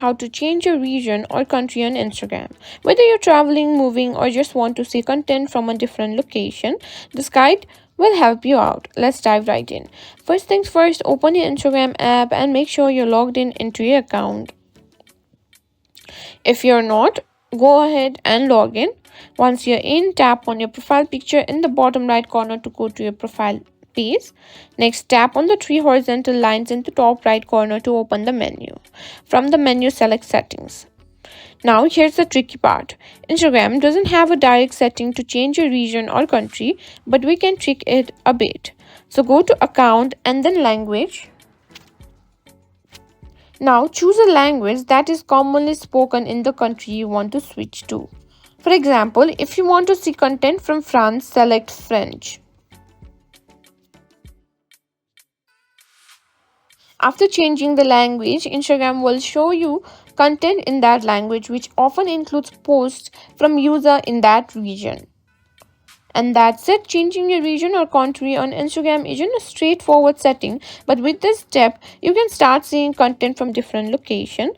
how to change your region or country on Instagram. Whether you're traveling, moving, or just want to see content from a different location, this guide will help you out. Let's dive right in. First things first, open your Instagram app and make sure you're logged in into your account. If you're not, go ahead and log in. Once you're in, tap on your profile picture in the bottom right corner to go to your profile page. Next, tap on the three horizontal lines in the top right corner to open the menu. From the menu, select settings. Now, here's the tricky part. Instagram doesn't have a direct setting to change your region or country, but we can trick it a bit. So go to account and then language. Now choose a language that is commonly spoken in the country you want to switch to. For example, if you want to see content from France, select French. After changing the language, Instagram will show you content in that language, which often includes posts from user in that region. And that's it. Changing your region or country on Instagram isn't a straightforward setting, but with this step, you can start seeing content from different locations.